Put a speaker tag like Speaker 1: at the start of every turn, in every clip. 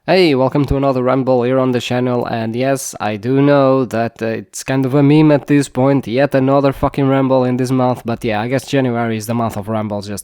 Speaker 1: Hey, welcome to another ramble here on the channel, and yes, I do know that it's kind of a meme at this point, yet another fucking ramble in this month, but yeah, I guess January is the month of rambles, at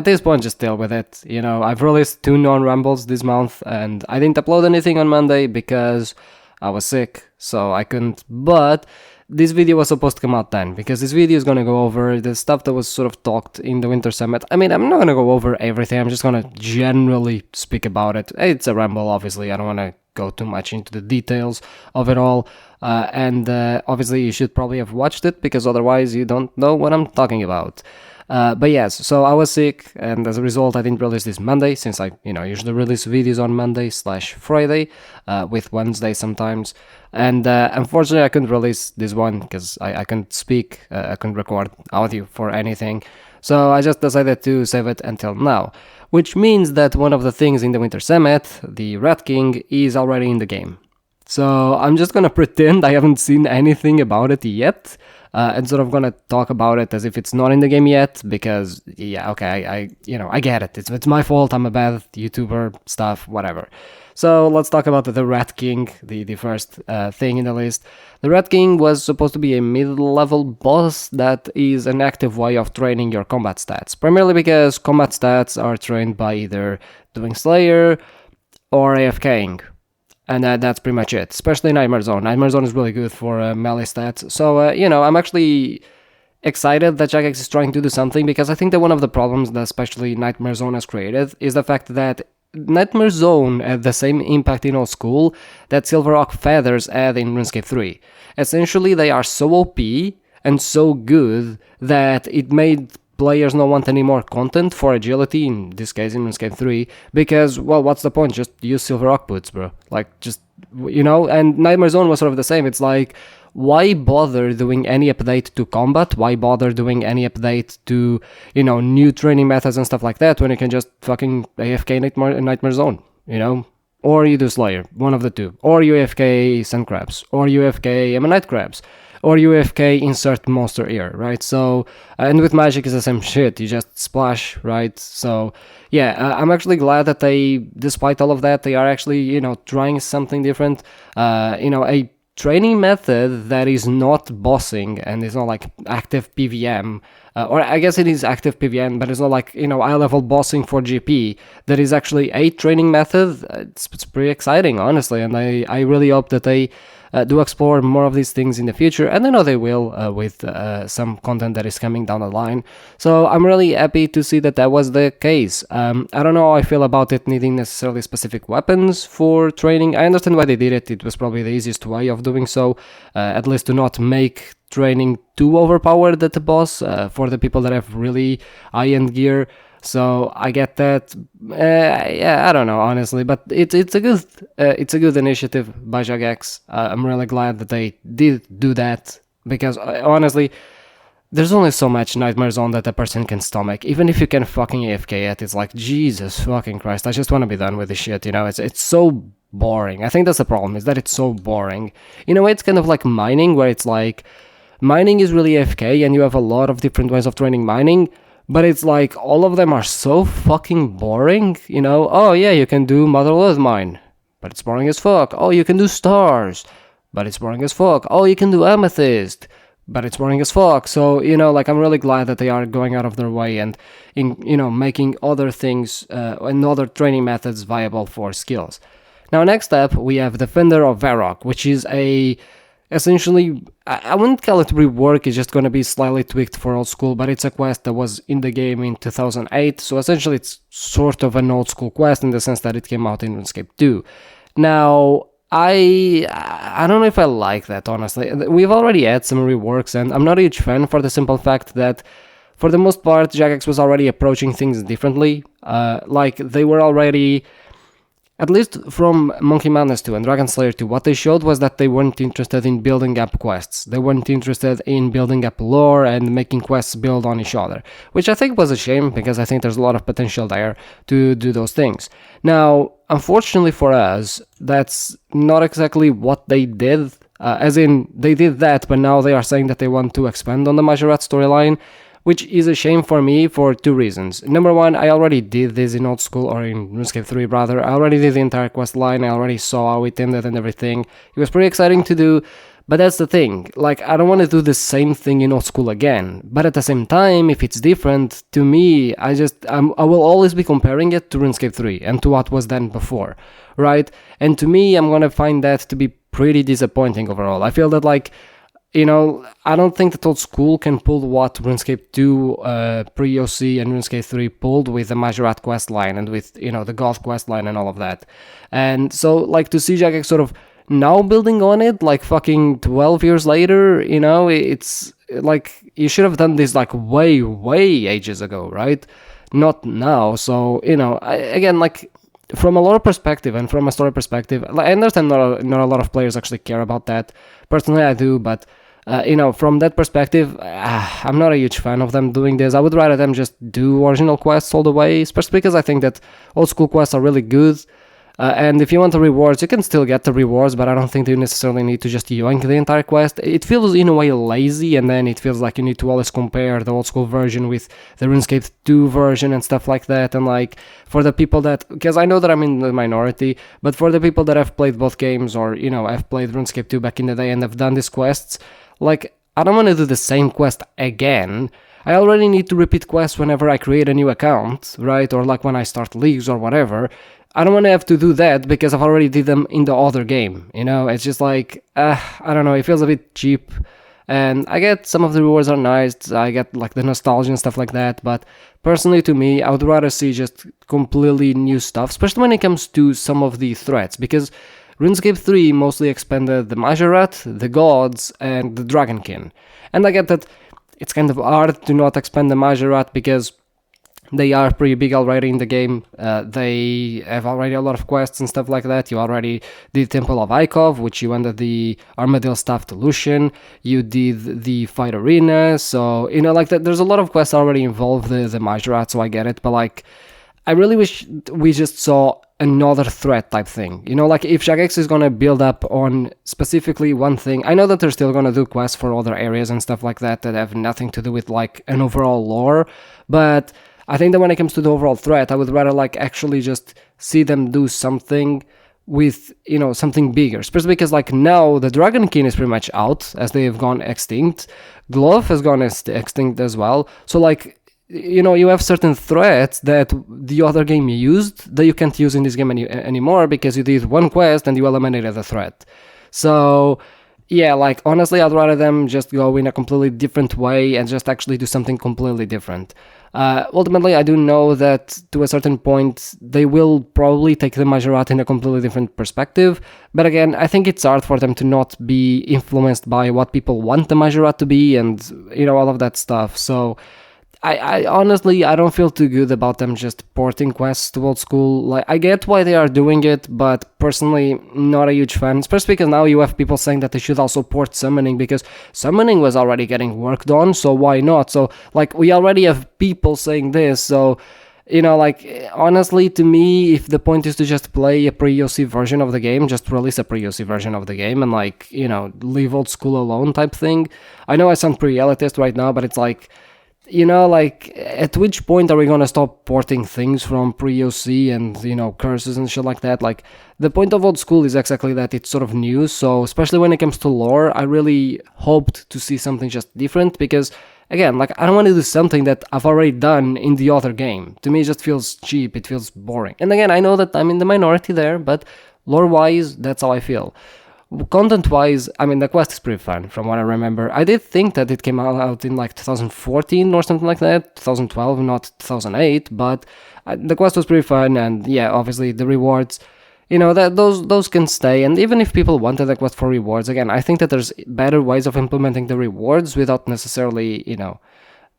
Speaker 1: this point, just deal with it. I've released 2 non-rambles this month, and I didn't upload anything on Monday because I was sick, so I couldn't, but this video was supposed to come out then, because this video is gonna go over the stuff that was sort of talked in the Winter Summit. I mean, I'm not gonna go over everything, I'm just gonna generally speak about it. It's a ramble, obviously, I don't wanna go too much into the details of it all, and obviously you should probably have watched it, because otherwise you don't know what I'm talking about. But yes, so I was sick, and as a result I didn't release this Monday, since I usually release videos on Monday/Friday, with Wednesday sometimes, and unfortunately I couldn't release this one because I couldn't speak, I couldn't record audio for anything, so I just decided to save it until now, which means that one of the things in the Winter Summit, the Rat King, is already in the game. So I'm just gonna pretend I haven't seen anything about it yet, and sort of gonna talk about it as if it's not in the game yet, because yeah, okay, I get it. It's my fault. I'm a bad YouTuber, stuff, whatever. So let's talk about the Rat King, the first thing in the list. The Rat King was supposed to be a mid-level boss that is an active way of training your combat stats, primarily because combat stats are trained by either doing Slayer or AFKing. And that's pretty much it, especially Nightmare Zone. Nightmare Zone is really good for melee stats. So, I'm actually excited that Jagex is trying to do something, because I think that one of the problems that especially Nightmare Zone has created is the fact that Nightmare Zone had the same impact in old school that Silver Rock Feathers had in RuneScape 3. Essentially, they are so OP and so good that it made players not want any more content for agility, in this case in RuneScape 3, because, well, what's the point? Just use Silver Rock boots, bro. And Nightmare Zone was sort of the same. It's like, why bother doing any update to combat? Why bother doing any update to, new training methods and stuff like that, when you can just fucking AFK Nightmare Zone, Or you do Slayer, one of the two. Or you AFK Sand Crabs, or you AFK Ammonite Crabs, or UFK insert monster ear, right? So, and with magic is the same shit, you just splash, right? So, yeah, I'm actually glad that they, despite all of that, they are actually, trying something different, a training method that is not bossing and is not like active PVM, or I guess it is active PVM, but it's not like, high-level bossing for GP. That is actually a training method. It's pretty exciting, honestly, and I really hope that they do explore more of these things in the future, and I know they will with some content that is coming down the line. So I'm really happy to see that was the case. I don't know how I feel about it needing necessarily specific weapons for training. I understand why they did it. It was probably the easiest way of doing so, at least to not make training too overpowered at the boss for the people that have really high-end gear. So I get that. Yeah, I don't know, honestly, but it's a good initiative by Jagex. I'm really glad that they did do that, because honestly, there's only so much Nightmare Zone that a person can stomach. Even if you can fucking AFK it, it's like, Jesus fucking Christ, I just want to be done with this shit. It's so boring. I think that's the problem, is that it's so boring. In a way, it's kind of like mining, where it's like, mining is really AFK, and you have a lot of different ways of training mining. But it's like, all of them are so fucking boring, Oh yeah, you can do Mother Earth Mine, but it's boring as fuck. Oh, you can do Stars, but it's boring as fuck. Oh, you can do Amethyst, but it's boring as fuck. So, I'm really glad that they are going out of their way and, making other things and other training methods viable for skills. Now, next up, we have Defender of Varrock, which is essentially, I wouldn't call it rework, it's just going to be slightly tweaked for old school, but it's a quest that was in the game in 2008, so essentially it's sort of an old school quest in the sense that it came out in RuneScape 2. Now, I don't know if I like that, honestly. We've already had some reworks, and I'm not a huge fan for the simple fact that, for the most part, Jagex was already approaching things differently. They were already, at least from Monkey Madness 2 and Dragon Slayer 2, what they showed was that they weren't interested in building up quests. They weren't interested in building up lore and making quests build on each other, which I think was a shame, because I think there's a lot of potential there to do those things. Now, unfortunately for us, that's not exactly what they did, as in, they did that, but now they are saying that they want to expand on the Majorat storyline, which is a shame for me for two reasons. Number one, I already did this in old school, or in RuneScape 3 rather. I already did the entire quest line, I already saw how it ended and everything. It was pretty exciting to do, but that's the thing. Like, I don't want to do the same thing in old school again. But at the same time, if it's different, to me, I will always be comparing it to RuneScape 3 and to what was done before, right? And to me, I'm gonna find that to be pretty disappointing overall. I feel that, like, I don't think that old school can pull what RuneScape 2, pre-OC, and RuneScape 3 pulled with the Majorat quest line and with, the God quest line and all of that. And so, like, to see Jagex sort of now building on it, like, fucking 12 years later, it's, like, you should have done this, like, way, way ages ago, right? Not now. So, again, like, from a lore perspective and from a story perspective, I understand not a lot of players actually care about that. Personally, I do, but from that perspective, I'm not a huge fan of them doing this. I would rather them just do original quests all the way, especially because I think that old school quests are really good. And if you want the rewards, you can still get the rewards, but I don't think you necessarily need to just yoink the entire quest. It feels in a way lazy, and then it feels like you need to always compare the old school version with the RuneScape 2 version and stuff like that. And like, for the people that, because I know that I'm in the minority, but for the people that have played both games, or, have played RuneScape 2 back in the day and have done these quests, like, I don't want to do the same quest again. I already need to repeat quests whenever I create a new account, right? Or like when I start leagues or whatever. I don't want to have to do that because I've already did them in the other game, It's just like, I don't know, it feels a bit cheap. And I get some of the rewards are nice, I get like the nostalgia and stuff like that, but personally to me, I would rather see just completely new stuff, especially when it comes to some of the threats, because RuneScape 3 mostly expanded the Majorat, the Gods, and the Dragonkin. And I get that it's kind of hard to not expand the Majorat because they are pretty big already in the game. They have already a lot of quests and stuff like that. You already did Temple of Ikov, which you ended the Armadillo Staff to Lucian. You did the Fight Arena. So, like that, there's a lot of quests already involved the Majorat, so I get it. But like, I really wish we just saw another threat type thing. Like if Jagex is gonna build up on specifically one thing, I know that they're still gonna do quests for other areas and stuff like that that have nothing to do with like an overall lore, but I think that when it comes to the overall threat, I would rather like actually just see them do something with, something bigger. Especially because like now the Dragon King is pretty much out as they have gone extinct. Glove has gone extinct as well. So like, you have certain threats that the other game used that you can't use in this game anymore because you did one quest and you eliminated the threat. So yeah, like honestly, I'd rather them just go in a completely different way and just actually do something completely different. Ultimately, I do know that to a certain point, they will probably take the Majorat in a completely different perspective. But again, I think it's hard for them to not be influenced by what people want the Majorat to be and, all of that stuff. So I honestly, I don't feel too good about them just porting quests to old school. Like, I get why they are doing it, but personally, not a huge fan. Especially because now you have people saying that they should also port summoning, because summoning was already getting worked on, so why not? So, like, we already have people saying this, so, like, honestly, to me, if the point is to just play a pre-OC version of the game, just release a pre-OC version of the game and, like, leave old school alone type thing. I know I sound pretty elitist right now, but it's like, like, at which point are we gonna stop porting things from pre-OC and, curses and shit like that? Like, the point of old school is exactly that, it's sort of new, so especially when it comes to lore, I really hoped to see something just different, because, again, like, I don't want to do something that I've already done in the other game. To me, it just feels cheap, it feels boring. And again, I know that I'm in the minority there, but lore-wise, that's how I feel. Content-wise, I mean, the quest is pretty fun, from what I remember. I did think that it came out in, like, 2014 or something like that, 2012, not 2008, but the quest was pretty fun, and yeah, obviously, the rewards, that those can stay, and even if people wanted the quest for rewards, again, I think that there's better ways of implementing the rewards without necessarily,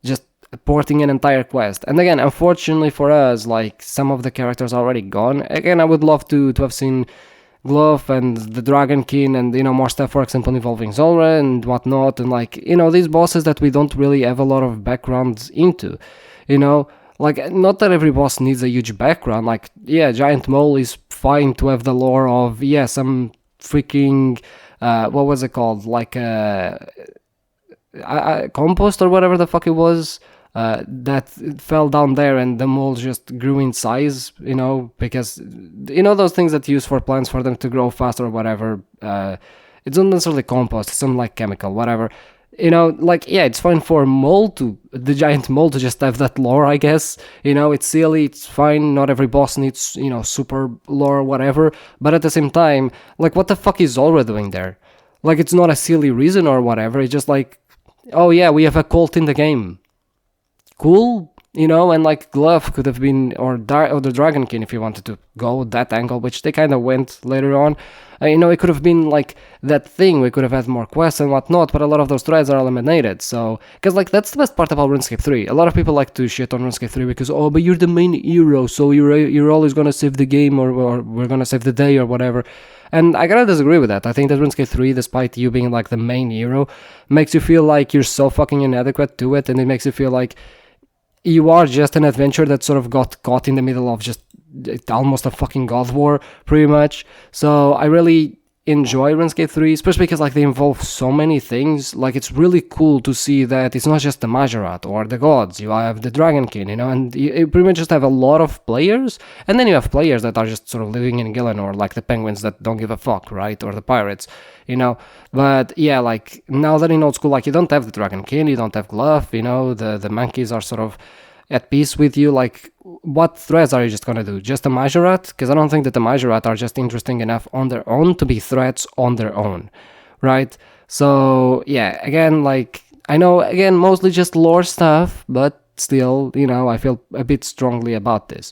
Speaker 1: just porting an entire quest. And again, unfortunately for us, like, some of the characters are already gone. Again, I would love to have seen Glove and the Dragon King and, more stuff, for example, involving Zulrah and whatnot, and, like, these bosses that we don't really have a lot of background into, like, not that every boss needs a huge background. Like, yeah, Giant Mole is fine to have the lore of, yeah, some freaking, what was it called, like, compost or whatever the fuck it was, that fell down there and the mold just grew in size, because those things that you use for plants for them to grow faster or whatever. It's not necessarily compost, it's some like chemical, whatever. It's fine for the giant mold to just have that lore, I guess. It's silly, it's fine, not every boss needs, super lore or whatever. But at the same time, like, what the fuck is Zulrah doing there? Like, it's not a silly reason or whatever, it's just like, oh yeah, we have a cult in the game. Cool, and like Glove could have been, or the Dragon King if you wanted to go that angle, which they kind of went later on. It could have been like that thing, we could have had more quests and whatnot, but a lot of those threads are eliminated, so, because like, that's the best part about RuneScape 3. A lot of people like to shit on RuneScape 3 because, oh, but you're the main hero, so you're always gonna save the game, or we're gonna save the day, or whatever. And I gotta disagree with that. I think that RuneScape 3, despite you being like the main hero, makes you feel like you're so fucking inadequate to it, and it makes you feel like you are just an adventure that sort of got caught in the middle of just almost a fucking God War, pretty much. So I really enjoy RuneScape 3, especially because like they involve so many things. Like, it's really cool to see that it's not just the Majorat or the gods, you have the Dragon King, and you pretty much just have a lot of players, and then you have players that are just sort of living in Gillinor, like the penguins that don't give a fuck, right, or the pirates, but yeah, like, now that in old school, like, you don't have the Dragon King, you don't have Glove, the monkeys are sort of at peace with you. Like, what threats are you just gonna do? Just a Majorat? Because I don't think that the Majorat are just interesting enough on their own to be threats on their own, right? So yeah, again, like, I know, again, mostly just lore stuff, but still, I feel a bit strongly about this.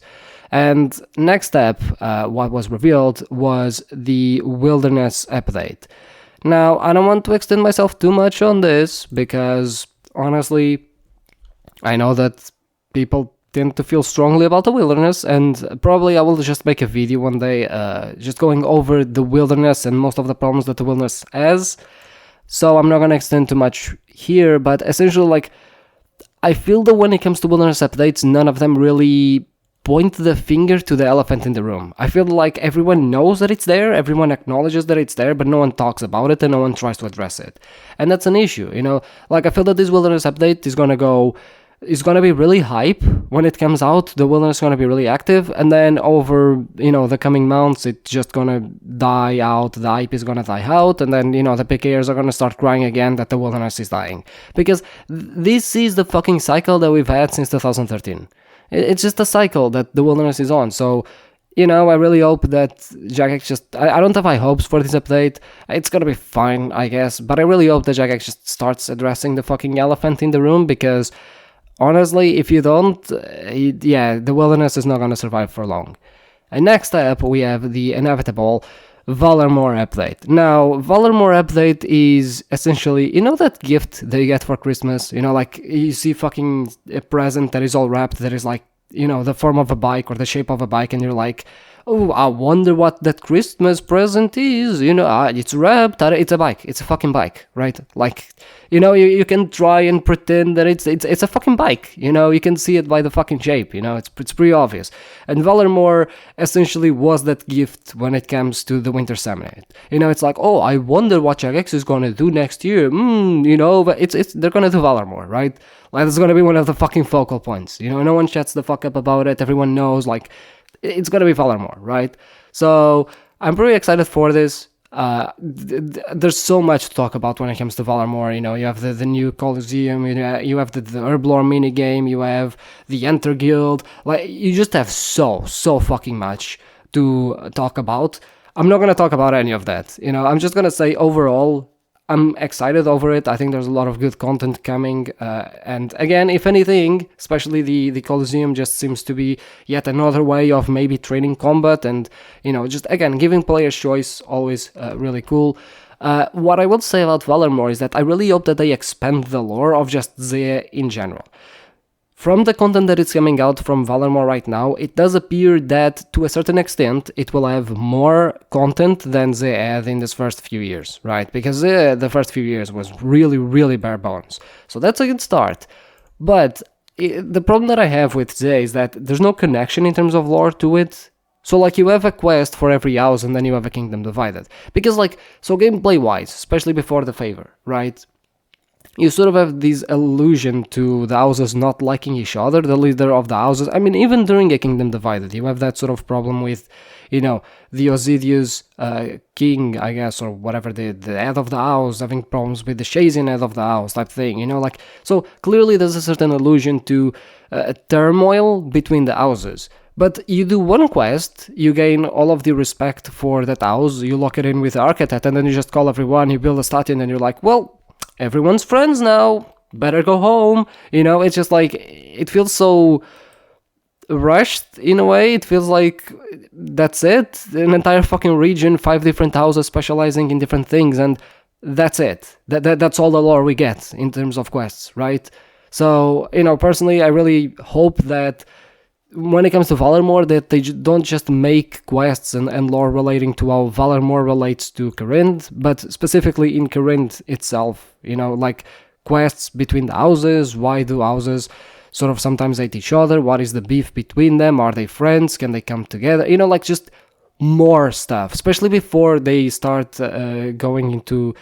Speaker 1: And next step, what was revealed was the Wilderness update. Now, I don't want to extend myself too much on this because, honestly, I know that people tend to feel strongly about the Wilderness, and probably I will just make a video one day just going over the Wilderness and most of the problems that the Wilderness has. So I'm not going to extend too much here, but essentially, like, I feel that when it comes to Wilderness updates, none of them really point the finger to the elephant in the room. I feel like everyone knows that it's there, everyone acknowledges that it's there, but no one talks about it and no one tries to address it. And that's an issue, Like, I feel that this Wilderness update is gonna be really hype when it comes out. The Wilderness is gonna be really active, and then over, the coming months, it's just gonna die out, the hype is gonna die out, and then, the PKers are gonna start crying again that the Wilderness is dying. Because this is the fucking cycle that we've had since 2013. It's just a cycle that the Wilderness is on, so, I really hope that Jagex I don't have high hopes for this update. It's gonna be fine, I guess, but I really hope that Jagex just starts addressing the fucking elephant in the room, because honestly, if you don't, the Wilderness is not gonna survive for long. And next up, we have the inevitable Valarmor update. Now, Valarmor update is essentially, that gift that you get for Christmas, like, you see fucking a present that is all wrapped, that is like, the form of a bike or the shape of a bike, and you're like, oh, I wonder what that Christmas present is, it's wrapped, it's a bike, it's a fucking bike, right? Like, you can try and pretend that it's a fucking bike, you can see it by the fucking shape, it's pretty obvious. And Valarmor essentially was that gift when it comes to the Winter Summit. It's like, oh, I wonder what Jagex is gonna do next year, but they're gonna do Valarmor, right? Like, it's gonna be one of the fucking focal points, no one shuts the fuck up about it, everyone knows, like, it's gonna be Valarmor, right? So I'm pretty excited for this. There's so much to talk about when it comes to Valarmor. You have the new Colosseum, you have the Herblore minigame, you have the Enter Guild. Like, you just have so fucking much to talk about. I'm not gonna talk about any of that. I'm just gonna say overall, I'm excited over it. I think there's a lot of good content coming, and again, if anything, especially the Colosseum just seems to be yet another way of maybe training combat, and just again giving players choice, always really cool. What I will say about Valarmor is that I really hope that they expand the lore of just Zea in general. From the content that is coming out from Valarmor right now, it does appear that, to a certain extent, it will have more content than they had in this first few years, right? Because the first few years was really, really bare bones. So that's a good start. But the problem that I have with Zay is that there's no connection in terms of lore to it. So, like, you have a quest for every house, and then you have a kingdom divided. Because, like, so gameplay-wise, especially before the favor, right? you sort of have this illusion to the houses not liking each other, the leader of the houses. I mean, even during a Kingdom Divided, you have that sort of problem with, the Osidious king, I guess, or whatever, the head of the house, having problems with the Shazian head of the house type thing, like, so clearly there's a certain allusion to turmoil between the houses. But you do one quest, you gain all of the respect for that house, you lock it in with the architect, and then you just call everyone, you build a statue, and then you're like, well, everyone's friends now, better go home. It's just like, it feels so rushed in a way. It feels like that's it, an entire fucking region, 5 different houses specializing in different things, and that's it. That's all the lore we get in terms of quests, right? So, personally, I really hope that when it comes to Valarmor, that they don't just make quests and lore relating to how Valarmor relates to Corinth, but specifically in Corinth itself, like quests between the houses. Why do houses sort of sometimes hate each other? What is the beef between them? Are they friends? Can they come together? Like just more stuff, especially before they start going into,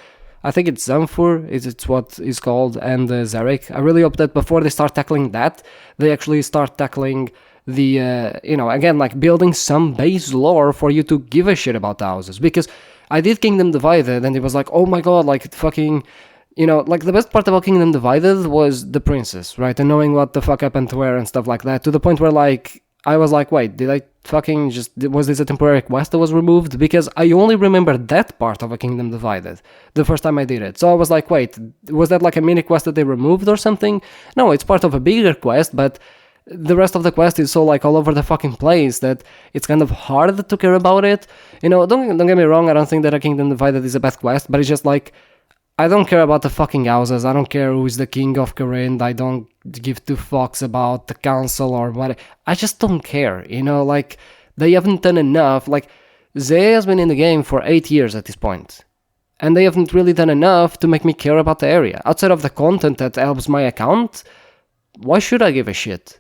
Speaker 1: I think it's Zamfur, it's what is called, and Zarek. I really hope that before they start tackling that, they actually start tackling the again, like building some base lore for you to give a shit about the houses. Because I did Kingdom Divided and it was like, oh my god, like fucking, like the best part about Kingdom Divided was the princess, right? And knowing what the fuck happened to her and stuff like that, to the point where like I was like, wait, did I fucking was this a temporary quest that was removed? Because I only remember that part of a Kingdom Divided the first time I did it. So I was like, wait, was that like a mini quest that they removed or something? No, it's part of a bigger quest, but the rest of the quest is so like all over the fucking place that it's kind of hard to care about it. Don't get me wrong, I don't think that a Kingdom Divided is a bad quest, but it's just like, I don't care about the fucking houses, I don't care who is the king of Corinth, I don't give two fucks about the council or what, I just don't care, like, they haven't done enough. Like, Zay has been in the game for 8 years at this point, and they haven't really done enough to make me care about the area. Outside of the content that helps my account, why should I give a shit?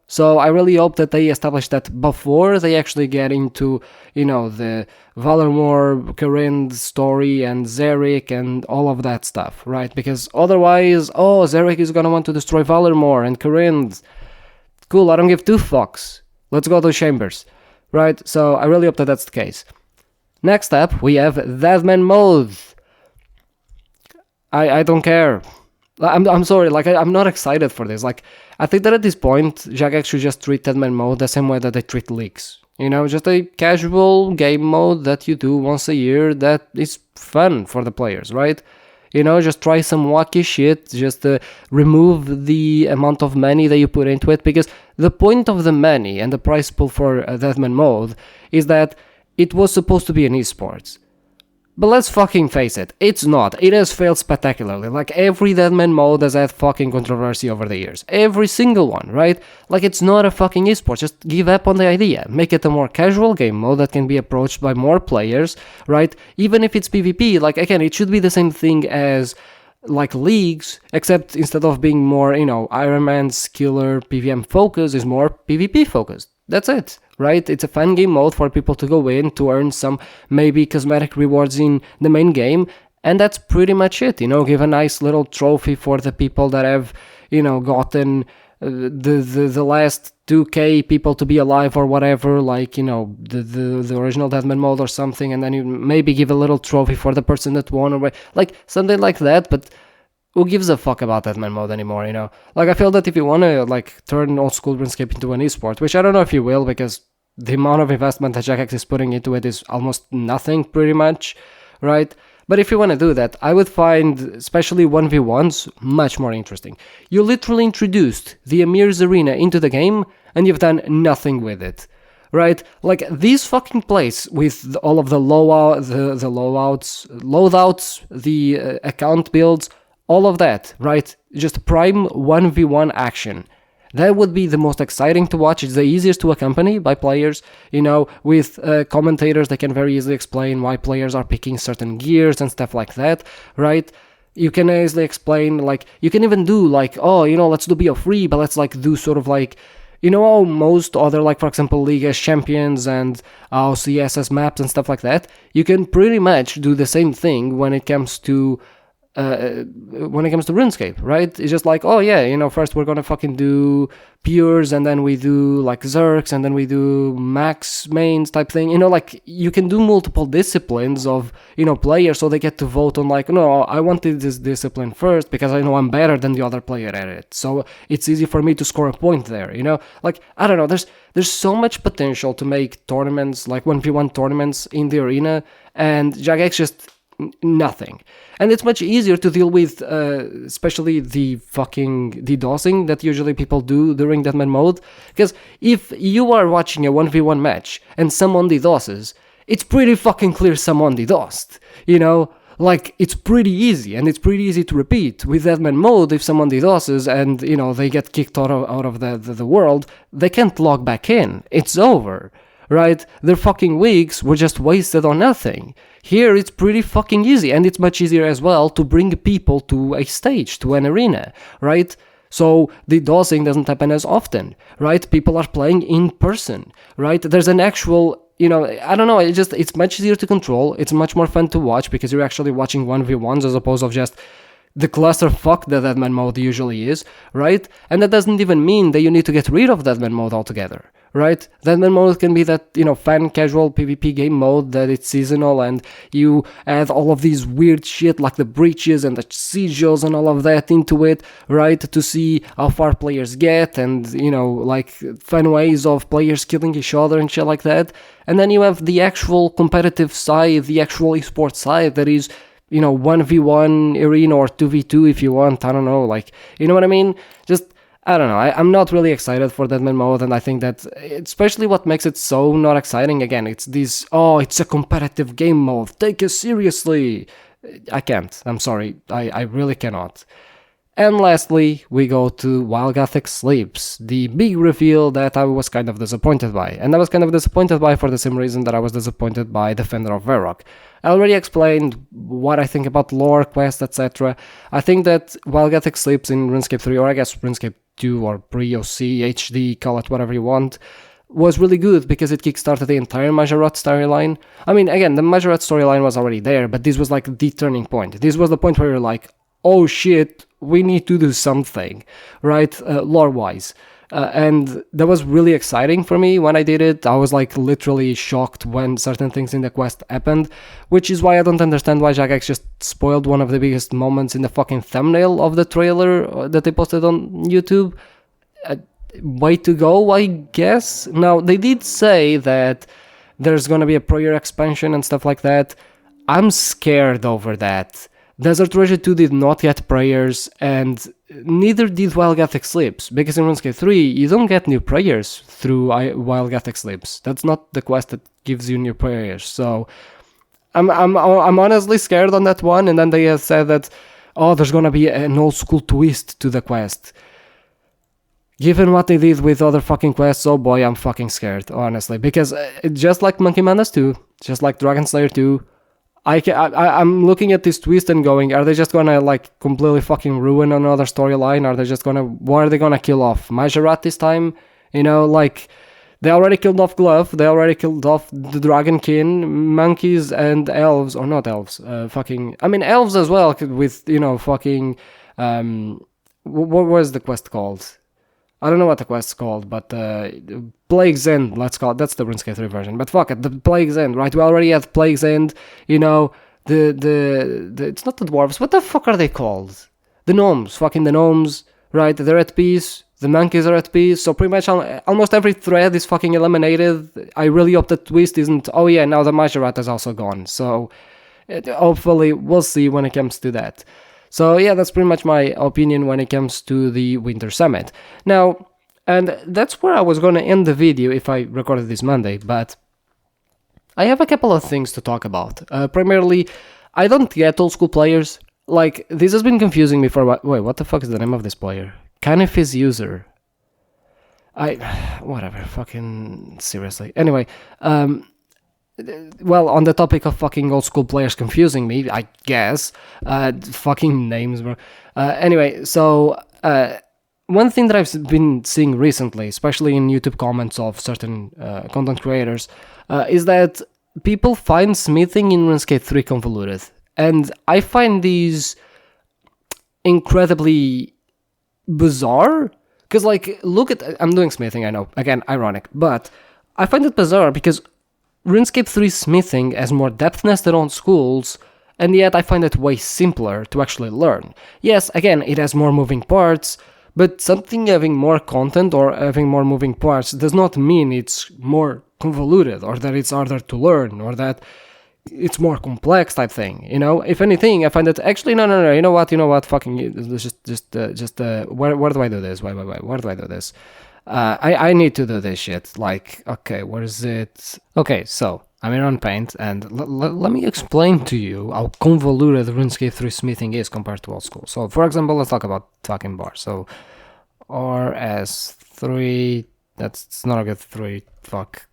Speaker 1: So I really hope that they establish that before they actually get into, the Valarmor, Corinth story and Zarek and all of that stuff, right? Because otherwise, Zarek is gonna want to destroy Valarmor and Corinth. Cool, I don't give two fucks. Let's go to chambers, right? So I really hope that that's the case. Next up, we have Deadman mode. I don't care. I'm sorry, like, I'm not excited for this. Like, I think that at this point, Jagex should just treat Deadman mode the same way that they treat leaks. Just a casual game mode that you do once a year that is fun for the players, right? Just try some wacky shit, just remove the amount of money that you put into it, because the point of the money and the price pool for Deadman mode is that it was supposed to be an esports. But let's fucking face it, it's not. It has failed spectacularly. Like, every Deadman mode has had fucking controversy over the years. Every single one, right? Like, it's not a fucking esports. Just give up on the idea. Make it a more casual game mode that can be approached by more players, right? Even if it's PvP, like, again, it should be the same thing as, like, leagues, except instead of being more, Iron Man's killer PvM focus is more PvP focused. That's it, right? It's a fun game mode for people to go in to earn some maybe cosmetic rewards in the main game, and that's pretty much it. Give a nice little trophy for the people that have, gotten the last 2k people to be alive or whatever, like, the original Deadman mode or something, and then you maybe give a little trophy for the person that won, or like something like that. But who gives a fuck about Deadman mode anymore, Like, I feel that if you want to, like, turn old school RuneScape into an esport, which I don't know if you will, because the amount of investment that Jagex is putting into it is almost nothing, pretty much, right? But if you want to do that, I would find, especially 1v1s, much more interesting. You literally introduced the Amir's Arena into the game, and you've done nothing with it, right? Like, this fucking place with all of the loadouts, the account builds, all of that, right? Just prime 1v1 action. That would be the most exciting to watch. It's the easiest to accompany by players, with commentators that can very easily explain why players are picking certain gears and stuff like that, right? You can easily explain, like, you can even do, like, let's do BO3, but let's, like, do sort of, like, how most other, like, for example, League as champions and CS as maps and stuff like that, you can pretty much do the same thing when it comes to when it comes to RuneScape, right? It's just like, oh yeah, first we're gonna fucking do pures, and then we do like Zerks, and then we do max mains type thing. Like you can do multiple disciplines of players, so they get to vote on like, no, I wanted this discipline first because I know I'm better than the other player at it, so it's easy for me to score a point there. Like I don't know, there's so much potential to make tournaments like 1v1 tournaments in the arena, and Jagex just nothing. And it's much easier to deal with, especially the fucking DDoSing that usually people do during Deathmatch mode. Because if you are watching a 1v1 match and someone DDoSes, it's pretty fucking clear someone DDoSed. Like, it's pretty easy, and it's pretty easy to repeat. With Deathmatch mode, if someone DDoSes and, they get kicked out of the world, they can't log back in. It's over. Right? Their fucking weeks were just wasted on nothing. Here it's pretty fucking easy, and it's much easier as well to bring people to a stage, to an arena, right? So the DDoSing doesn't happen as often, right? People are playing in person, right? There's an actual, I don't know, it's much easier to control, it's much more fun to watch because you're actually watching 1v1s as opposed to just the clusterfuck that Deathmatch mode usually is, right? And that doesn't even mean that you need to get rid of Deathmatch mode altogether, right? Deathmatch mode can be that, fan casual PvP game mode that it's seasonal, and you add all of these weird shit like the breaches and the sigils and all of that into it, right? To see how far players get, and, like fun ways of players killing each other and shit like that. And then you have the actual competitive side, the actual esports side that is 1v1 arena or 2v2 if you want, I don't know, like, you know what I mean? Just, I don't know, I'm not really excited for Deathmatch mode, and I think that, especially what makes it so not exciting, again, it's this, it's a competitive game mode, take it seriously. I can't, I'm sorry, I really cannot. And lastly, we go to While Gothic Sleeps, the big reveal that I was kind of disappointed by. And I was kind of disappointed by for the same reason that I was disappointed by Defender of Varrock. I already explained what I think about lore, quests, etc. I think that While Gothic Sleeps in RuneScape 3, or I guess RuneScape 2 or Pre-OC, HD, call it whatever you want, was really good because it kickstarted the entire Majorat storyline. I mean, again, the Majorat storyline was already there, but this was like the turning point. This was the point where you're like, oh shit, we need to do something, right, lore-wise. And that was really exciting for me when I did it. I was like literally shocked when certain things in the quest happened, which is why I don't understand why Jagex just spoiled one of the biggest moments in the fucking thumbnail of the trailer that they posted on YouTube. Way to go, I guess. Now, they did say that there's gonna be a prayer expansion and stuff like that. I'm scared over that. Desert Treasure 2 did not get prayers, and neither did While Gothic Sleeps, because in RuneScape 3, you don't get new prayers through While Gothic Sleeps. That's not the quest that gives you new prayers, so I'm honestly scared on that one, and then they have said that, there's gonna be an old school twist to the quest. Given what they did with other fucking quests, oh boy, I'm fucking scared, honestly, because just like Monkey Madness 2, just like Dragon Slayer 2, I'm looking at this twist and going, are they just gonna like completely fucking ruin another storyline? Are they just gonna, what are they gonna kill off? Majorat this time? Like, they already killed off Glove, they already killed off the Dragonkin, monkeys and elves, or not elves, elves as well, with, fucking, what was the quest called? I don't know what the quest's called, but Plague's End, let's call it. That's the RuneScape 3 version. But fuck it, the Plague's End, right? We already had Plague's End, it's not the dwarves. What the fuck are they called? The gnomes, fucking the gnomes, right? They're at peace. The monkeys are at peace. So pretty much almost every thread is fucking eliminated. I really hope the twist isn't, oh yeah, now the Majorat is also gone. So hopefully we'll see when it comes to that. So yeah, that's pretty much my opinion when it comes to the Winter Summit. Now, and that's where I was going to end the video if I recorded this Monday, but I have a couple of things to talk about. Primarily, I don't get old school players. Like, this has been confusing me for a while. Wait, what the fuck is the name of this player? Canifis user. Whatever, fucking seriously. Anyway, well, on the topic of fucking old school players confusing me, I guess, fucking names, bro. Anyway, so, one thing that I've been seeing recently, especially in YouTube comments of certain content creators, is that people find smithing in RuneScape 3 convoluted. And I find these incredibly bizarre. Because, like, look at... I'm doing smithing, I know. Again, ironic. But I find it bizarre because RuneScape 3 smithing has more depthness than old schools, and yet I find it way simpler to actually learn. Yes, again, it has more moving parts, but something having more content or having more moving parts does not mean it's more convoluted, or that it's harder to learn, or that it's more complex type thing, you know? If anything, I find that actually, no, you know what, fucking, where do I do this? Where do I do this? I need to do this shit, like, okay, where is it? Okay, so, I'm here on Paint, and let me explain to you how convoluted RuneScape 3 smithing is compared to old school. So, for example, let's talk about fucking bars. So, RS3, that's not a good 3, fuck.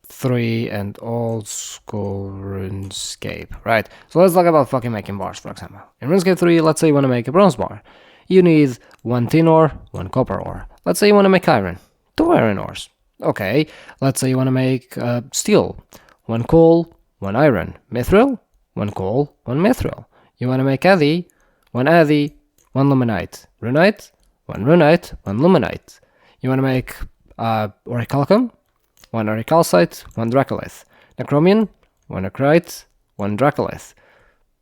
Speaker 1: 3 and old school RuneScape, right? So let's talk about fucking making bars, for example. In RuneScape 3, let's say you want to make a bronze bar. You need 1 tin ore, 1 copper ore. Let's say you want to make iron, 2 iron ores. Okay, let's say you want to make steel, 1 coal, 1 iron. Mithril, 1 coal, 1 mithril. You want to make addy, 1 addy, 1 luminite. Runite, 1 runite, 1 luminite. You want to make orichalcum, 1 orichalcite, 1 dracolith. Necromion, 1 necrite, 1 dracolith.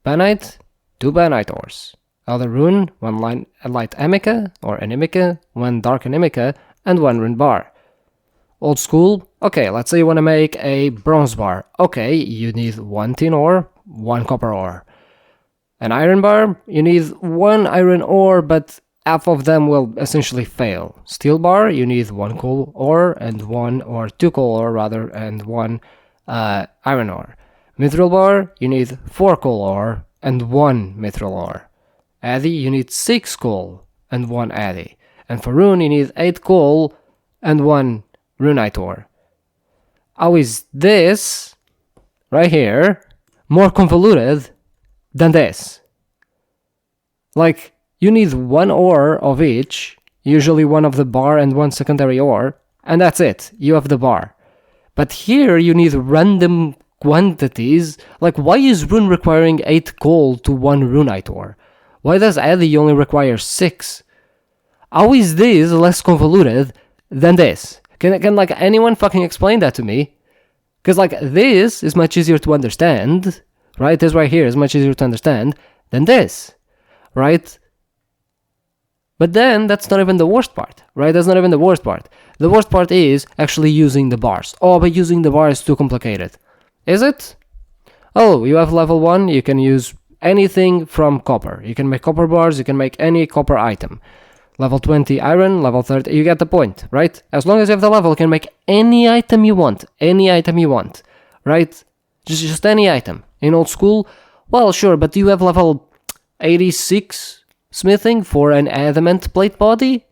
Speaker 1: Banite, 2 banite ores. Elder rune, 1 light amica or animica, 1 dark animica, and 1 rune bar. Old school, okay, let's say you want to make a bronze bar. Okay, you need 1 tin ore, 1 copper ore. An iron bar, you need 1 iron ore, but half of them will essentially fail. Steel bar, you need 1 coal ore and 1 or 2 coal ore rather, and 1 iron ore. Mithril bar, you need 4 coal ore and 1 mithril ore. Addy, you need 6 coal and 1 addy. And for rune, you need 8 coal and 1 runite ore. How is this, right here, more convoluted than this? Like, you need 1 ore of each, usually 1 of the bar and 1 secondary ore, and that's it, you have the bar. But here you need random quantities, like why is rune requiring 8 coal to 1 runite ore? Why does addy only require 6? How is this less convoluted than this? Can like anyone fucking explain that to me? Because like this is much easier to understand, right? This right here is much easier to understand than this, right? But then, that's not even the worst part, right? That's not even the worst part. The worst part is actually using the bars. Oh, but using the bars is too complicated. Is it? Oh, you have level 1, you can use anything from copper. You can make copper bars, you can make any copper item. Level 20 iron, level 30, you get the point, right? As long as you have the level, you can make any item you want. Any item you want, right? Just any item. In old school, well, sure, but do you have level 86 smithing for an adamant plate body?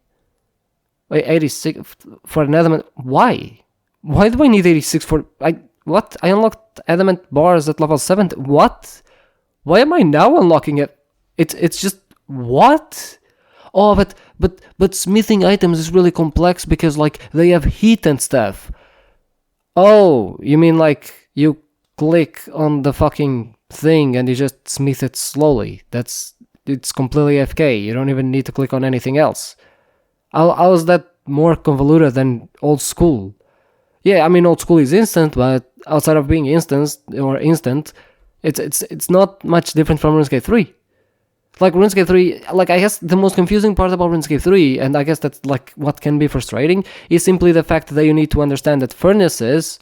Speaker 1: Wait, 86 for an adamant... Why? Why do I need 86 for... What? I unlocked adamant bars at level 7. What? Why am I now unlocking it? It's just... What? Oh, but smithing items is really complex because, like, they have heat and stuff. Oh, you mean, like, you click on the fucking thing and you just smith it slowly. It's completely FK. You don't even need to click on anything else. How is that more convoluted than old school? Yeah, I mean, old school is instant, but outside of being instant, it's not much different from RuneScape 3. Like, RuneScape 3, like, I guess the most confusing part about RuneScape 3, and I guess that's, like, what can be frustrating, is simply the fact that you need to understand that furnaces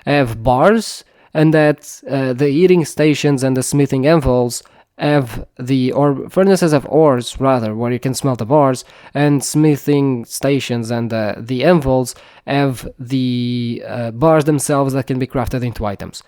Speaker 1: have bars, and that the heating stations and the smithing anvils have furnaces have ores, rather, where you can smelt the bars, and smithing stations and the anvils have the bars themselves that can be crafted into items.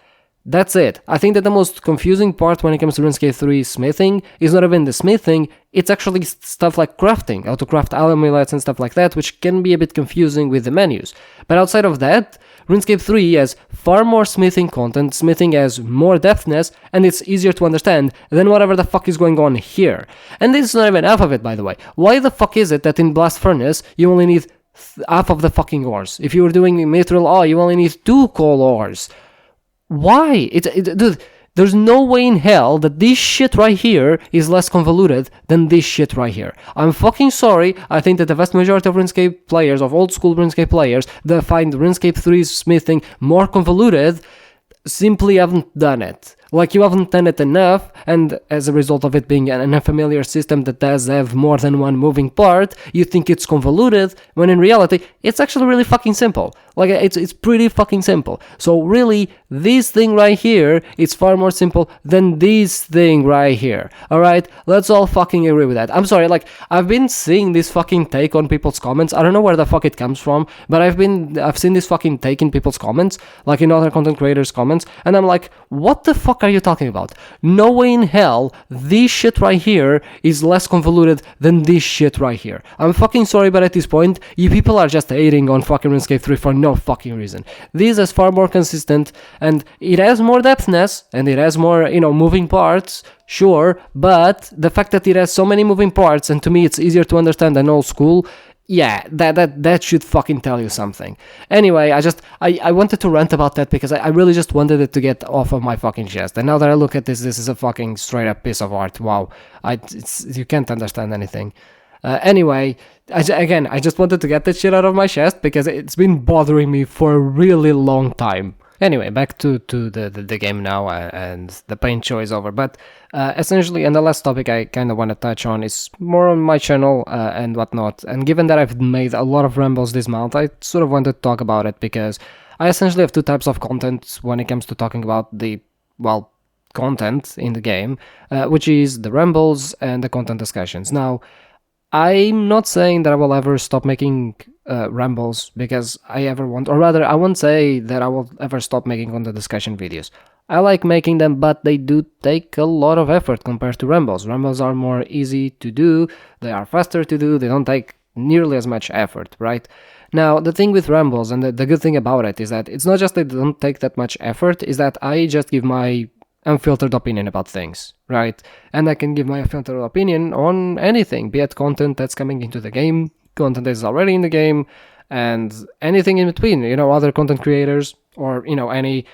Speaker 1: That's it. I think that the most confusing part when it comes to RuneScape 3 smithing is not even the smithing, it's actually stuff like crafting, how to craft amulets and stuff like that, which can be a bit confusing with the menus. But outside of that, RuneScape 3 has far more smithing content, smithing has more depthness, and it's easier to understand than whatever the fuck is going on here. And this is not even half of it, by the way. Why the fuck is it that in Blast Furnace you only need half of the fucking ores? If you were doing Mithril, you only need 2 coal ores. Why? Dude, There's no way in hell that this shit right here is less convoluted than this shit right here. I'm fucking sorry. I think that the vast majority of RuneScape players, of old school RuneScape players, that find RuneScape 3's smithing more convoluted simply haven't done it. Like, you haven't done it enough, and as a result of it being an unfamiliar system that does have more than one moving part, you think it's convoluted, when in reality, it's actually really fucking simple. Like, it's pretty fucking simple. So really, this thing right here is far more simple than this thing right here. Alright? Let's all fucking agree with that. I'm sorry, like, I've been seeing this fucking take on people's comments. I don't know where the fuck it comes from, but I've seen this fucking take in people's comments, like in other content creators' comments, and I'm like, what the fuck are you talking about? No way in hell this shit right here is less convoluted than this shit right here. I'm fucking sorry, but at this point, you people are just hating on fucking RuneScape 3 for no fucking reason. This is far more consistent, and it has more depthness, and it has more, moving parts, sure, but the fact that it has so many moving parts, and to me it's easier to understand than old school, yeah, that should fucking tell you something. Anyway, I wanted to rant about that because I really just wanted it to get off of my fucking chest. And now that I look at this is a fucking straight up piece of art. Wow, you can't understand anything. Anyway, I just wanted to get that shit out of my chest because it's been bothering me for a really long time. Anyway, back to the game now, and the paint show is over. But essentially, and the last topic I kind of want to touch on is more on my channel and whatnot. And given that I've made a lot of rambles this month, I sort of wanted to talk about it because I essentially have two types of content when it comes to talking about the, well, content in the game, which is the rambles and the content discussions. Now, I'm not saying that I will ever stop making rambles because I ever want, or rather, I won't say that I will ever stop making content discussion videos. I like making them, but they do take a lot of effort compared to rambles. Rambles are more easy to do, they are faster to do, they don't take nearly as much effort, right? Now, the thing with rambles, and the good thing about it, is that it's not just that they don't take that much effort, is that I just give my unfiltered opinion about things, right? And I can give my unfiltered opinion on anything, be it content that's coming into the game, content that is already in the game, and anything in between, other content creators, or, any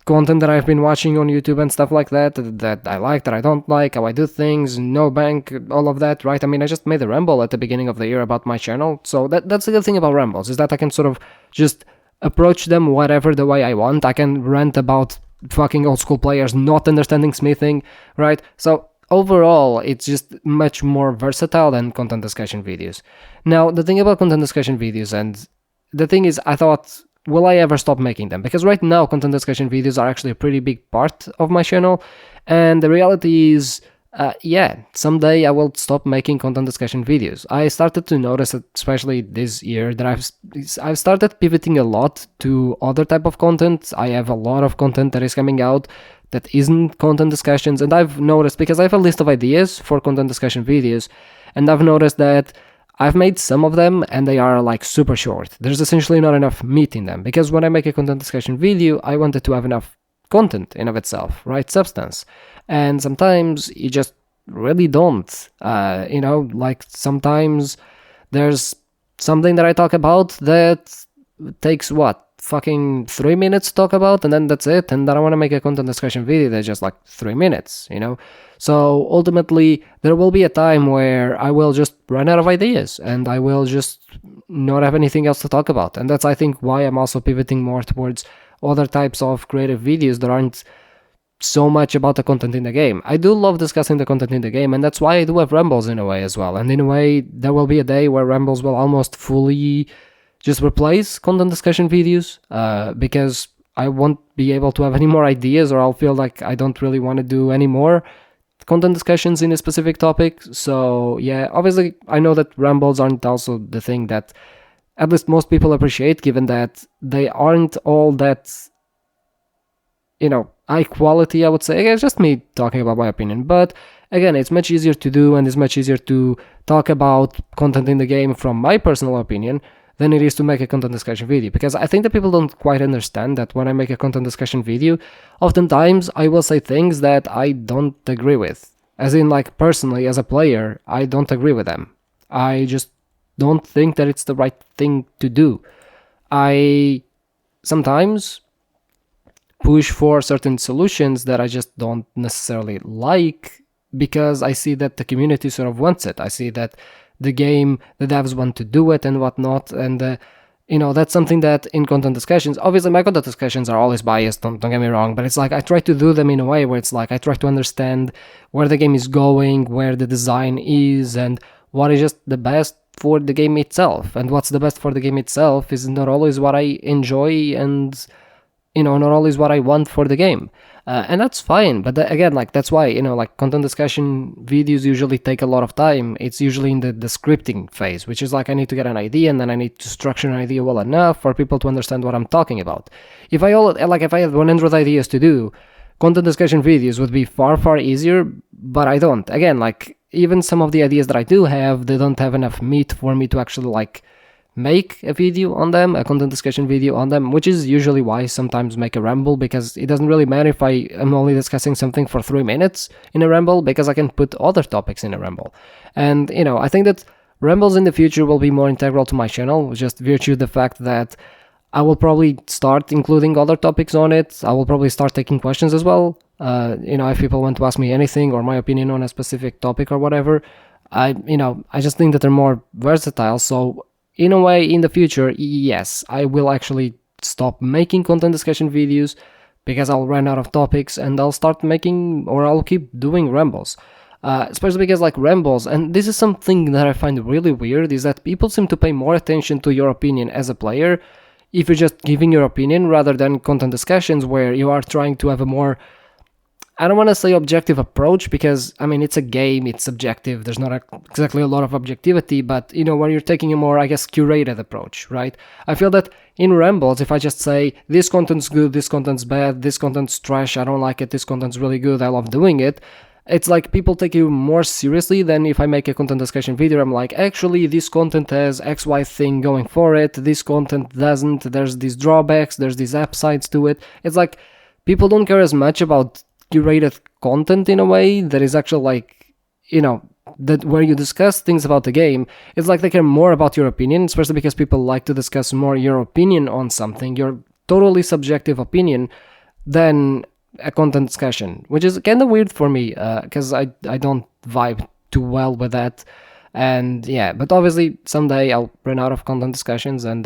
Speaker 1: content that I've been watching on YouTube and stuff like that I like, that I don't like, how I do things, no bank, all of that, right? I mean, I just made a ramble at the beginning of the year about my channel, so that's the good thing about rambles, is that I can sort of just approach them whatever the way I want. I can rant about fucking old school players not understanding smithing, right? So overall, it's just much more versatile than content discussion videos. Now, the thing about content discussion videos, and the thing is, I thought, will I ever stop making them? Because right now, content discussion videos are actually a pretty big part of my channel, and the reality is, yeah, someday I will stop making content discussion videos. I started to notice, especially this year, that I've started pivoting a lot to other type of content. I have a lot of content that is coming out that isn't content discussions, and I've noticed, because I have a list of ideas for content discussion videos, and I've noticed that I've made some of them and they are like super short. There's essentially not enough meat in them, because when I make a content discussion video, I wanted to have enough content in of itself, right? Substance. And sometimes you just really don't. Like sometimes there's something that I talk about that takes fucking 3 minutes to talk about, and then that's it, and then I want to make a content discussion video that's just like 3 minutes, So ultimately, there will be a time where I will just run out of ideas, and I will just not have anything else to talk about. And that's, I think, why I'm also pivoting more towards other types of creative videos that aren't so much about the content in the game. I do love discussing the content in the game, and that's why I do have rambles in a way as well. And in a way, there will be a day where rambles will almost fully just replace content discussion videos, because I won't be able to have any more ideas, or I'll feel like I don't really want to do any more content discussions in a specific topic. So yeah, obviously I know that rambles aren't also the thing that at least most people appreciate, given that they aren't all that, high quality, I would say. It's just me talking about my opinion, but again, it's much easier to do, and it's much easier to talk about content in the game from my personal opinion than it is to make a content discussion video, because I think that people don't quite understand that when I make a content discussion video, oftentimes I will say things that I don't agree with, as in, like, personally, as a player, I don't agree with them. I just don't think that it's the right thing to do. Sometimes push for certain solutions that I just don't necessarily like, because I see that the community sort of wants it. I see that the devs want to do it and whatnot, and that's something that in content discussions, obviously my content discussions are always biased, don't get me wrong, but it's like I try to do them in a way where it's like I try to understand where the game is going, where the design is, and what is just the best for the game itself. And what's the best for the game itself is not always what I enjoy, and not always what I want for the game. And that's fine, but again, like, that's why, like, content discussion videos usually take a lot of time. It's usually in the scripting phase, which is like I need to get an idea, and then I need to structure an idea well enough for people to understand what I'm talking about. If I had 100 ideas to do, content discussion videos would be far, far easier, but I don't. Again, like, even some of the ideas that I do have, they don't have enough meat for me to actually, like, make a video on them, a content discussion video on them, which is usually why I sometimes make a ramble, because it doesn't really matter if I am only discussing something for 3 minutes in a ramble, because I can put other topics in a ramble. And, I think that rambles in the future will be more integral to my channel, just virtue of the fact that I will probably start including other topics on it. I will probably start taking questions as well. If people want to ask me anything or my opinion on a specific topic or whatever, I just think that they're more versatile. So in a way, in the future, yes, I will actually stop making content discussion videos because I'll run out of topics, and I'll start making, or I'll keep doing rambles. Especially because, like, rambles, and this is something that I find really weird, is that people seem to pay more attention to your opinion as a player if you're just giving your opinion, rather than content discussions where you are trying to have a more, I don't want to say objective approach, because, I mean, it's a game, it's subjective, there's not exactly a lot of objectivity, but, where you're taking a more, I guess, curated approach, right? I feel that in rambles, if I just say, this content's good, this content's bad, this content's trash, I don't like it, this content's really good, I love doing it, it's like people take you more seriously than if I make a content discussion video. I'm like, actually, this content has XY thing going for it, this content doesn't, there's these drawbacks, there's these upsides to it. It's like, people don't care as much about curated content in a way that is actually, like, that where you discuss things about the game. It's like they care more about your opinion, especially because people like to discuss more your opinion on something, your totally subjective opinion, than a content discussion, which is kind of weird for me, because I don't vibe too well with that. And yeah, but obviously someday I'll run out of content discussions, and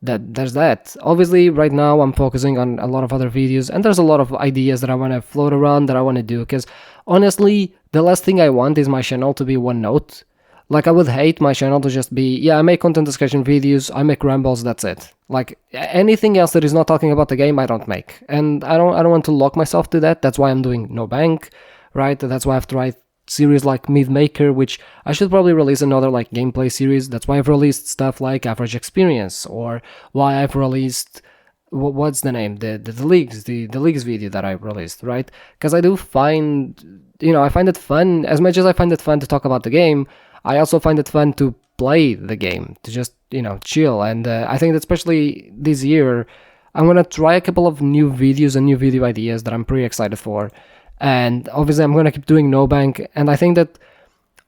Speaker 1: there's that. Obviously right now I'm focusing on a lot of other videos, and there's a lot of ideas that I want to float around, that I want to do, because honestly the last thing I want is my channel to be one note. Like, I would hate my channel to just be, yeah, I make content discussion videos, I make rambles, that's it. Like, anything else that is not talking about the game, I don't make. And I don't want to lock myself to that. That's why I'm doing No Bank, right? That's why I've tried series like Myth Maker, which I should probably release another, like, gameplay series. That's why I've released stuff like Average Experience, or why I've released, what's the name? The leagues video that I released, right? Because I do find, I find it fun. As much as I find it fun to talk about the game, I also find it fun to play the game, to just, chill. And I think that especially this year, I'm going to try a couple of new videos and new video ideas that I'm pretty excited for. And obviously I'm going to keep doing No Bank. And I think that,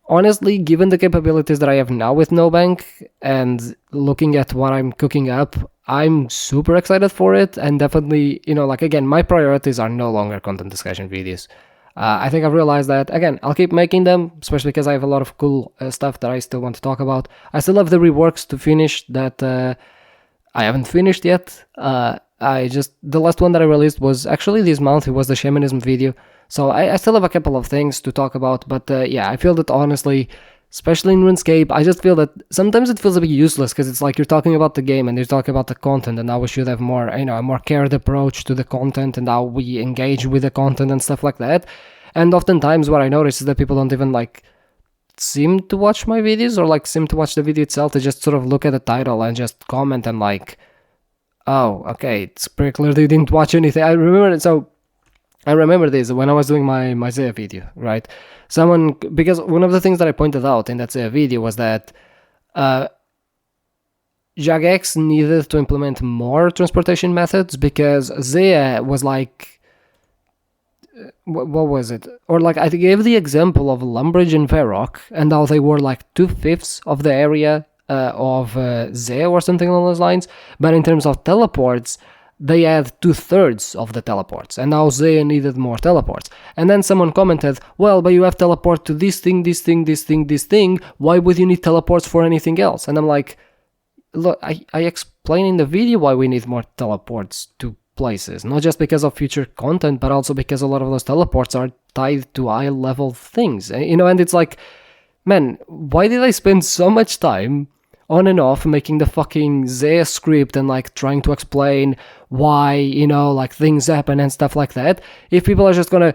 Speaker 1: honestly, given the capabilities that I have now with No Bank, and looking at what I'm cooking up, I'm super excited for it. And definitely, like, again, my priorities are no longer content discussion videos. I think I've realized that. Again, I'll keep making them, especially because I have a lot of cool stuff that I still want to talk about. I still have the reworks to finish that I haven't finished yet. The last one that I released was actually this month. It was the shamanism video. So I still have a couple of things to talk about, but yeah, I feel that, honestly, especially in RuneScape, I just feel that sometimes it feels a bit useless, because it's like you're talking about the game and you're talking about the content, and now we should have more, a more cared approach to the content and how we engage with the content and stuff like that. And oftentimes what I notice is that people don't even, like, seem to watch my videos, or, like, seem to watch the video itself. They just sort of look at the title and just comment and, like, oh, okay, it's pretty clear they didn't watch anything. I remember this when I was doing my Zaya video, right? Because one of the things that I pointed out in that Zaya video was that Jagex needed to implement more transportation methods, because Zaya was like, what was it? Or, like, I gave the example of Lumbridge and Varrock, and how they were like 2/5 of the area of Zaya or something along those lines. But in terms of teleports, they had 2/3 of the teleports, and now Zaya needed more teleports. And then someone commented, well, but you have teleport to this thing, this thing, this thing, this thing, why would you need teleports for anything else? And I'm like, look, I explain in the video why we need more teleports to places, not just because of future content, but also because a lot of those teleports are tied to high level things, and it's like, man, why did I spend so much time on and off making the fucking Zaya script and like trying to explain why, like things happen and stuff like that, if people are just gonna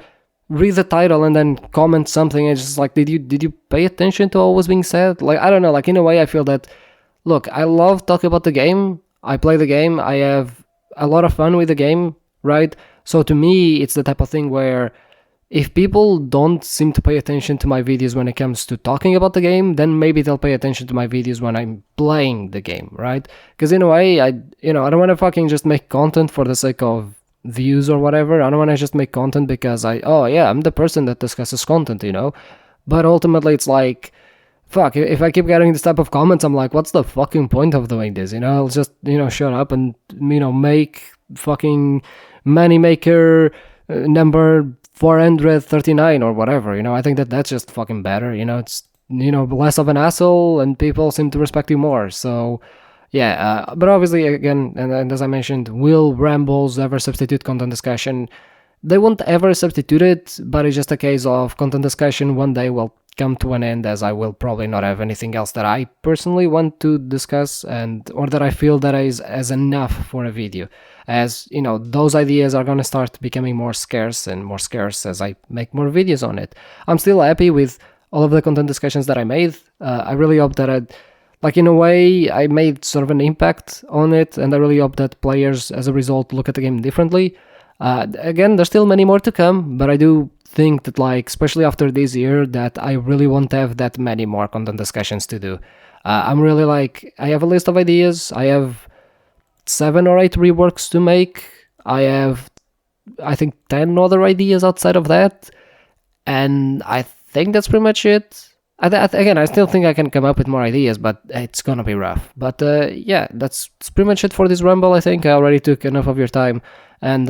Speaker 1: read the title and then comment something and just like, did you pay attention to what was being said? Like, I don't know, like in a way I feel that, look, I love talking about the game, I play the game, I have a lot of fun with the game, right? So to me, it's the type of thing where if people don't seem to pay attention to my videos when it comes to talking about the game, then maybe they'll pay attention to my videos when I'm playing the game, right? Because in a way, I don't want to fucking just make content for the sake of views or whatever. I don't want to just make content because I'm the person that discusses content, But ultimately, it's like, fuck, if I keep getting this type of comments, I'm like, what's the fucking point of doing this, I'll just, shut up and, make fucking Moneymaker number 439 or whatever, I think that's just fucking better, it's, less of an asshole and people seem to respect you more, so yeah, but obviously, again, and as I mentioned, will rambles ever substitute content discussion? They won't ever substitute it, but it's just a case of content discussion one day will come to an end, as I will probably not have anything else that I personally want to discuss or that I feel that is as enough for a video. As those ideas are going to start becoming more scarce and more scarce as I make more videos on it. I'm still happy with all of the content discussions that I made. I really hope that in a way, I made sort of an impact on it, and I really hope that players, as a result, look at the game differently. Again, there's still many more to come, but I do think that, especially after this year, that I really won't have that many more content discussions to do. I'm really I have a list of ideas. I have 7 or 8 reworks to make. I have, I think, 10 other ideas outside of that, and I think that's pretty much it. Again, I still think I can come up with more ideas, but it's gonna be rough. But yeah, that's pretty much it for this rumble. I think I already took enough of your time, and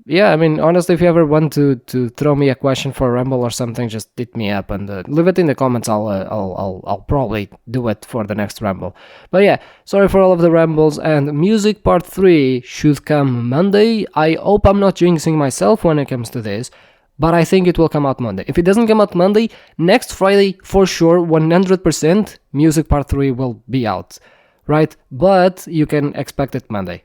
Speaker 1: yeah, I mean, honestly, if you ever want to throw me a question for a rumble or something, just hit me up and leave it in the comments. I'll probably do it for the next rumble. But yeah, sorry for all of the rambles. And music part 3 should come Monday. I hope I'm not jinxing myself when it comes to this, but I think it will come out Monday. If it doesn't come out Monday, next Friday for sure, 100%, music part 3 will be out, right? But you can expect it Monday.